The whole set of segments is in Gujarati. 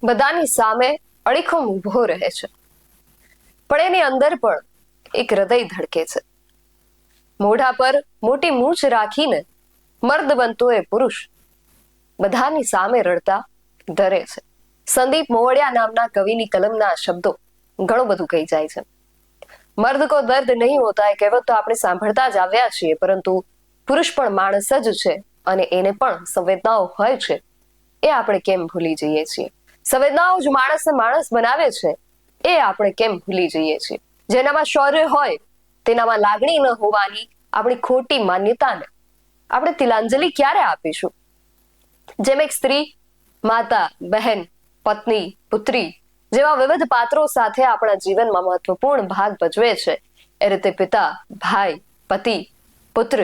બધાની સામે અડીખમ ઊભો રહે છે, પણ એની અંદર પણ એક હૃદય ધડકે છે. મોઢા પર મોટી મૂછ રાખીને મર્દ બનતો એ પુરુષ બધાની સામે રડતા ડરે છે. સંદીપ મોવડિયા નામના કવિની કલમના શબ્દો ઘણું બધું કહી જાય છે. મર્દ કો દર્દ નહીં હોતા એ કહેવત તો આપણે સાંભળતા જ આવ્યા છીએ, પરંતુ પુરુષ પણ માણસ જ છે અને એને પણ સંવેદનાઓ હોય છે, એ આપણે કેમ ભૂલી જઈએ છીએ. સંવેદનાઓ જ માણસને માણસ બનાવે છે, એ આપણે કેમ ભૂલી જઈએ છીએ. જેનામાં શૌર્ય હોય તેનામાં લાગણી ન હોવાની આપણી ખોટી માન્યતાને આપણે તિલાંજલિ ક્યારે આપીશું? જેમ એક સ્ત્રી, માતા, બહેન, પત્ની, પુત્રી જેવા વિવિધ પાત્રો સાથે આપણા જીવનમાં મહત્વપૂર્ણ ભાગ ભજવે છે, એ રીતે પિતા, ભાઈ, પતિ, પુત્ર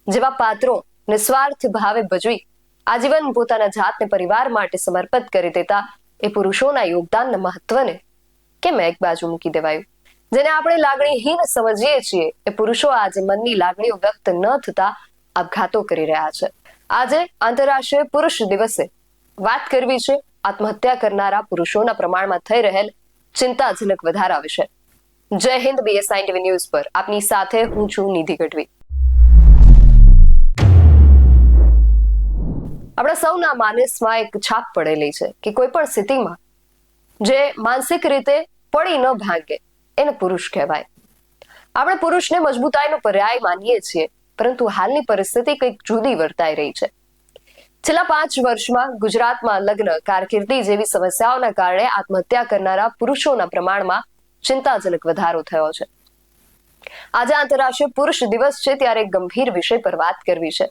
જેવા પાત્રો નિસ્વાર્થ ભાવે ભજવી આજીવન પોતાના જાતને પરિવાર માટે સમર્પિત કરી દેતા એ પુરુષોના યોગદાનના મહત્વને કેમ એક બાજુ મૂકી દેવાયું? જેને આપણે લાગણીહીન સમજીએ છીએ એ પુરુષો આજે મનની લાગણીઓ વ્યક્ત ન થતા આપઘાતો કરી રહ્યા છે. આજે આંતરરાષ્ટ્રીય પુરુષ દિવસે વાત કરવી છે આત્મહત્યા કરનારા પુરુષોના પ્રમાણમાં થઈ રહેલ ચિંતાજનક વધારા વિશે. જય હિન્દ. BSI TV ન્યૂઝ પર આપની સાથે હું છું નિધિ ગઢવી. આપણા સૌના માનસમાં એક છાપ પડેલી છે કે કોઈ પણ સ્થિતિમાં જે માનસિક રીતે પડી ન ભાંગે એને પુરુષ કહેવાય. આપણે પુરુષને મજબૂતાઈનો પર્યાય માનીએ છીએ, પરંતુ હાલની પરિસ્થિતિ કંઈક જુદી વર્તાઈ રહી છે. છેલ્લા 5 વર્ષમાં ગુજરાતમાં લગ્ન, કારકિર્દી જેવી સમસ્યાઓના કારણે આત્મહત્યા કરનારા પુરુષોના પ્રમાણમાં ચિંતાજનક વધારો થયો છે. આજે આંતરરાષ્ટ્રીય પુરુષ દિવસ છે, ત્યારે એક ગંભીર વિષય પર વાત કરવી છે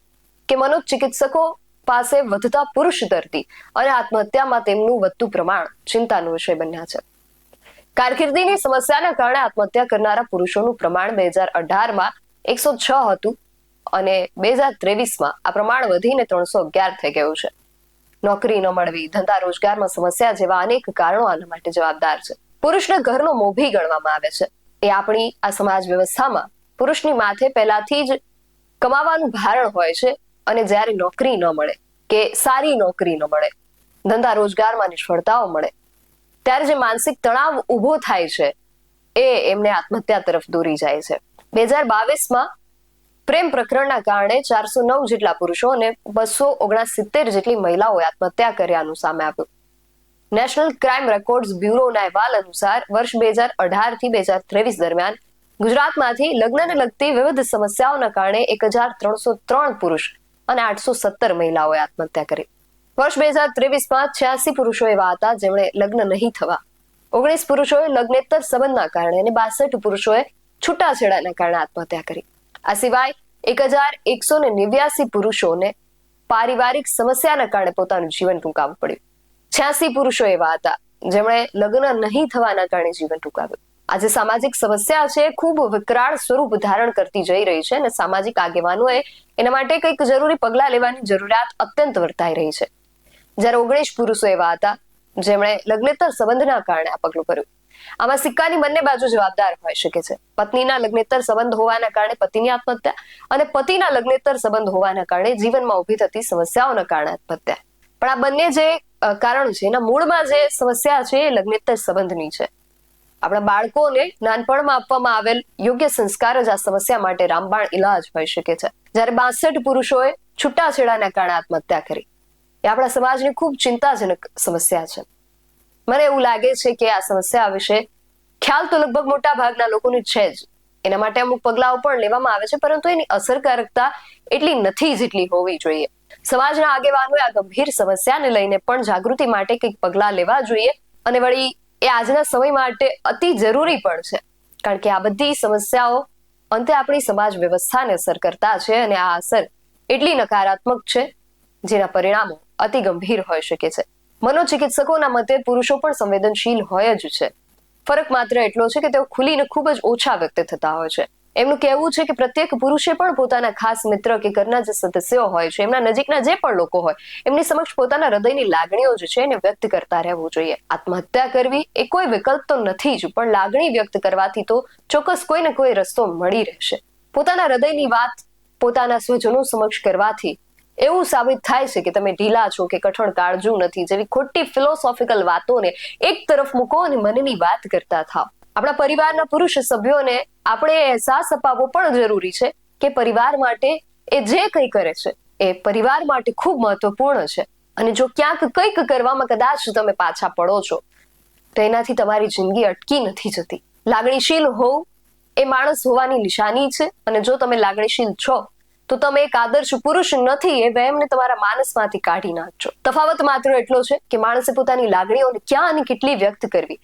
કે મનોચિકિત્સકો પાસે વધતા પુરુષ દર્દી અને આત્મહત્યામાં તેમનું વધતું પ્રમાણ ચિંતાનો વિષય બન્યા છે. કારકિર્દીની સમસ્યાના કારણે આત્મહત્યા કરનારા પુરુષોનું પ્રમાણ 2018માં 106 હતું અને 2023માં આ પ્રમાણ વધીને 311 થઈ ગયું છે. નોકરી ન મળવી, ધંધા રોજગારમાં સમસ્યા જેવા અનેક કારણો આના માટે જવાબદાર છે. પુરુષને ઘરનો મોભી ગણવામાં આવે છે. એ આપણી આ સમાજ વ્યવસ્થામાં પુરુષની માથે પહેલાથી જ કમાવાનું ભારણ હોય છે, અને જ્યારે નોકરી ન મળે કે સારી નોકરી ન મળે, ધંધા રોજગારમાં નિષ્ફળતાઓ મળે, ત્યારે જે માનસિક તણાવ ઊભો થાય છે એ એમને આત્મહત્યા તરફ દોરી જાય છે. 2022માં પ્રેમ પ્રકરણના કારણે 409 જેટલા પુરુષો અને 269 જેટલી મહિલાઓએ આત્મહત્યા કર્યાનું સામે આવ્યું. નેશનલ ક્રાઇમ રેકોર્ડ્સ બ્યુરોના અહેવાલ અનુસાર વર્ષ 2018 થી 2023 દરમિયાન ગુજરાતમાંથી લગ્નને લગતી વિવિધ સમસ્યાઓના કારણે 1303 પુરુષ અને 817 મહિલાઓએ આત્મહત્યા કરી. વર્ષ 2023માં 86 પુરુષો એવા હતા જેમણે લગ્ન નહીં થવા, 19 પુરુષોએ લગ્નેતર સંબંધના કારણે અને 62 પુરુષોએ છૂટાછેડાના કારણે આત્મહત્યા કરી. આ સિવાય 1189 પુરુષોને પારિવારિક સમસ્યાના કારણે પોતાનું જીવન ટૂંકાવવું પડ્યું. 86 પુરુષો એવા હતા જેમણે લગ્ન નહીં થવાના કારણે જીવન ટૂંકાવ્યું. આજે સામાજિક સમસ્યા છે ખૂબ વિકરાળ સ્વરૂપ ધારણ કરતી જઈ રહી છે અને સામાજિક આગેવાનોએ એના માટે કંઈક જરૂરી પગલાં લેવાની જરૂરિયાત અત્યંત વર્તાઈ રહી છે. જ્યારે 19 પુરુષો એવા હતા જેમણે લગ્નેતર સંબંધના કારણે આ પગલું ભર્યું. આમાં સિક્કાની બંને બાજુ જવાબદાર હોઈ શકે છે. પત્નીના લગ્નેતર સંબંધ હોવાના કારણે પતિની આત્મહત્યા અને પતિના લગ્નેતર સંબંધ હોવાના કારણે જીવનમાં ઊભી થતી સમસ્યાઓના કારણે આત્મહત્યા. પણ આ બંને જે કારણ છે એના મૂળમાં જે સમસ્યા છે એ લગ્નેતર સંબંધની છે. આપણા બાળકોને નાનપણમાં આપવામાં આવેલ યોગ્ય સંસ્કાર જ આ સમસ્યા માટે રામબાણ ઇલાજ હોઈ શકે છે. જ્યારે 62 પુરુષોએ છૂટાછેડાના કારણે આત્મહત્યા કરી, એ આપણા સમાજની ખૂબ ચિંતાજનક સમસ્યા છે. મને એવું લાગે છે કે આ સમસ્યા વિશે ખ્યાલ તો લગભગ મોટા ભાગના લોકોને છે જ. એના માટે અમુક પગલાઓ પણ લેવામાં આવે છે, પરંતુ એની અસરકારકતા એટલી નથી જેટલી હોવી જોઈએ. સમાજના આગેવાનોએ આ ગંભીર સમસ્યાને લઈને પણ જાગૃતિ માટે કંઈક પગલાં લેવા જોઈએ, અને વળી એ આજના સમય માટે અતિ જરૂરી પણ છે, કારણ કે આ બધી સમસ્યાઓ અંતે આપણી સમાજ વ્યવસ્થાને અસર કરતા છે, અને આ અસર એટલી નકારાત્મક છે જેના પરિણામો અતિ ગંભીર હોઈ શકે છે. મનોચિકિત્સકોના મતે પુરુષો પણ સંવેદનશીલ હોય જ છે. ફરક માત્ર એટલો છે કે તેઓ ખુલીને ખૂબ જ ઓછા વ્યક્ત થતા હોય છે. એમનું કહેવું છે કે પ્રત્યેક પુરુષે પણ પોતાના ખાસ મિત્ર કે ઘરના જે સદસ્યો હોય છે, એમના નજીકના જે પણ લોકો હોય, એમની સમક્ષ પોતાના હૃદયની લાગણીઓ જે છે એને વ્યક્ત કરતા રહેવું જોઈએ. આત્મહત્યા કરવી એ કોઈ વિકલ્પ તો નથી જ, પણ લાગણી વ્યક્ત કરવાથી તો ચોક્કસ કોઈ ને કોઈ રસ્તો મળી રહેશે. પોતાના હૃદયની વાત પોતાના સ્વજનો સમક્ષ કરવાથી એવું સાબિત થાય છે કે તમે ઢીલા છો કે કઠણ કાળજુ નથી જેવી ખોટી ફિલોસોફિકલ વાતોને એક તરફ મૂકો અને મનની વાત કરતા થાવ. આપણા પરિવારના પુરુષ સભ્યોને આપણે અહેસાસ અપાવવો પણ જરૂરી છે કે પરિવાર માટે એ જે કંઈ કરે છે એ પરિવાર માટે ખૂબ મહત્વપૂર્ણ છે. અને જો ક્યાંક કંઈક કરવામાં કદાચ તમે પાછા પડો છો તો એનાથી તમારી જિંદગી અટકી નથી જતી. લાગણીશીલ હોવું એ માણસ હોવાની નિશાની છે, અને જો તમે લાગણીશીલ છો તો તમે એક આદર્શ પુરુષ નથી એ વહેમને તમારા માનસમાંથી કાઢી નાખજો. તફાવત માત્ર એટલો છે કે માણસે પોતાની લાગણીઓને ક્યાં અને કેટલી વ્યક્ત કરવી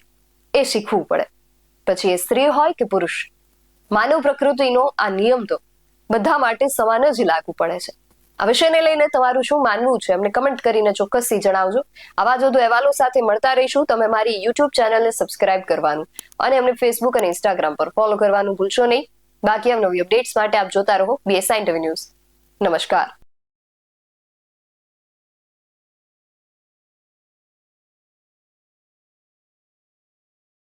એ શીખવું પડે. પછી એ સ્ત્રી હોય કે પુરુષ, માનવ પ્રકૃતિનો આ નિયમ તો બધા માટે સમાન જ લાગુ પડે છે. આ વિષયને લઈને તમારું શું માનવું છે અમને કમેન્ટ કરીને ચોક્કસથી જણાવજો. આવા જ વધુ અહેવાલો સાથે મળતા રહીશું. તમે મારી યુટ્યુબ ચેનલને સબસ્ક્રાઇબ કરવાનું અને અમને ફેસબુક અને ઇન્સ્ટાગ્રામ પર ફોલો કરવાનું ભૂલશો નહીં. બાકી નવી અપડેટ્સ માટે આપ જોતા રહો BSI ટીવી ન્યૂઝ. નમસ્કાર.